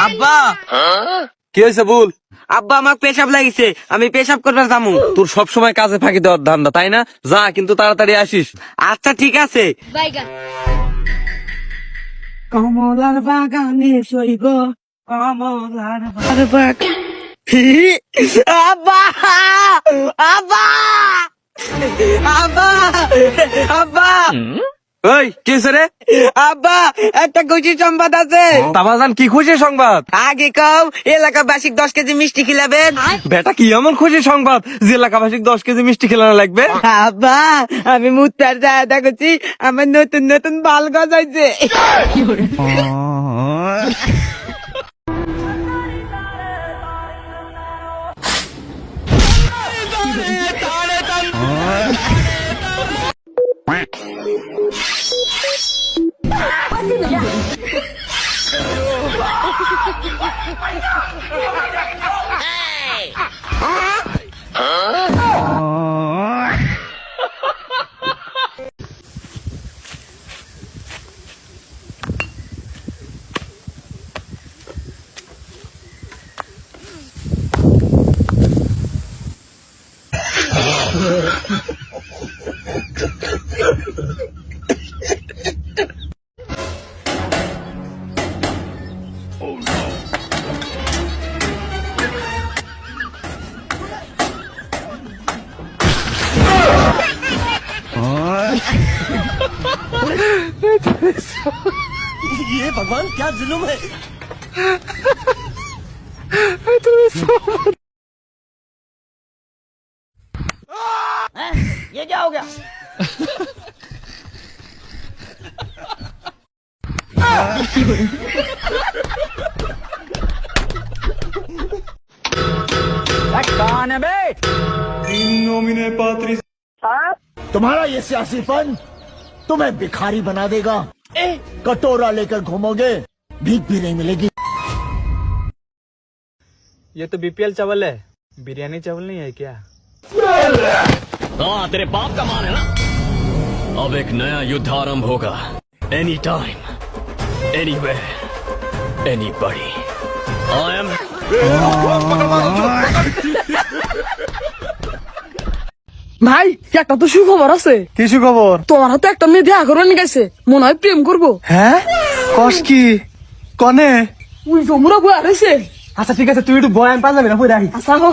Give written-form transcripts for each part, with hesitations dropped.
আব্বা কি হয়েছে বল। আব্বা আমাকে পেশাব লাগিছে, আমি পেশাব করবার যামু। তোর সব সময় কাজে ফাঁকি দেওয়ার ধান্দা তাই না? যা, কিন্তু তাড়াতাড়ি আসিস। আচ্ছা ঠিক আছে। কমলার বাগানে শৈব, কমলার বাগান। আব্বা আব্বা আব্বা আব্বা ওই কি রে? আব্বা একটা খুশি সংবাদ আছে। তামাজান কি খুশি সংবাদ? আগে কও এলাকাবাসী 10 কেজি মিষ্টি খিলাবেন। বেটা কি এমন খুশি সংবাদ যে এলাকাবাসী 10 কেজি মিষ্টি খিলানো লাগবে? আব্বা আমি মুত্তার জায়গা করছি, আমার নতুন নতুন বাল গজাইছে। ये भगवान क्या जुल्म है। ये क्या हो गया? कौन है बे? तुम्हारा ये सियासीपन तुम्हें भिखारी बना देगा। कटोरा लेकर घूमोगे, भीख भी नहीं मिलेगी। ये तो बीपीएल चावल है, बिरयानी चावल नहीं है क्या? हाँ तेरे बाप का मान है ना। अब एक नया युद्ध आरंभ होगा। Any time, anywhere, anybody. I am ভাই একটা তো সুখবর আছে। কি সুখবর? তোমার হাতে একটা মেয়ে দেখা করবেন গেছে, মনে হয় প্রেম করবো। হ্যাঁ কস কি কনে? ওই জমুরা বই আরেছে। আচ্ছা ঠিক আছে, তুই একটু বয়, আমি পাঞ্জাবি না পরে রাখি। আচ্ছা হো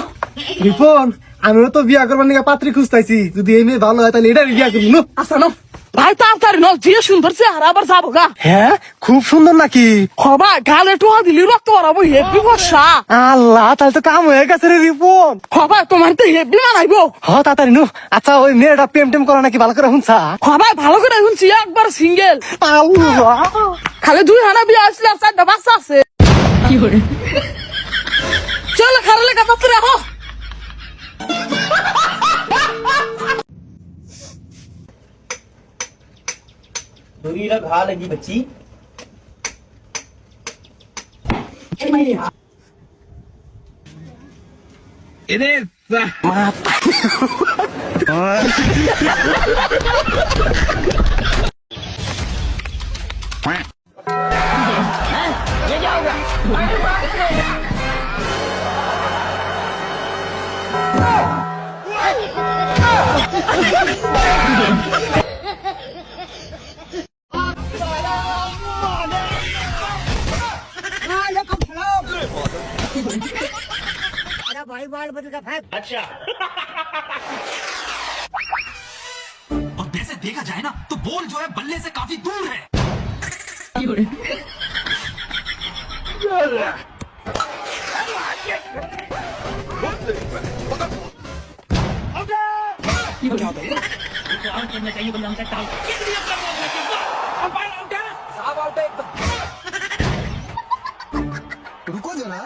রিপন, আমিও তো বিয়া করবার নিয়ে পাত্রী খুঁজতাইছি, যদি এই মেয়ে ভালো হয় তাহলে এটা বিয়া করবি। আচ্ছা ন ভাই তাড়াতাড়ি ন, যে সুন্দর চেহারা আবার যাবো গা। হ্যাঁ খুব সুন্দর নাকি? খবা গালে টোয়া দিলি রক্ত বাড়াবো, হেভি বর্ষা। আল্লাহ, তাহলে তো কাম হয়ে গেছে রে রিপন। খবা তোমার তো হেভি মানাইবো। হ তাড়াতাড়ি নু। আচ্ছা ওই মেয়েটা প্রেম টেম করে নাকি ভালো করে শুনছা? খবা ভালো করে শুনছি, একবার সিঙ্গেল। আল্লাহ, খালি 2 হানা বিয়ে আসলে আর 4টা বাচ্চা আছে। কি করে চল খারালে কথা তুই রাখো। दूरी रख, घा लगी बच्ची। ये क्या होगा? भाई बाल बदल का फेंक। अच्छा और वैसे देखा जाए ना तो बॉल जो है बल्ले से काफी दूर है। रुको जरा।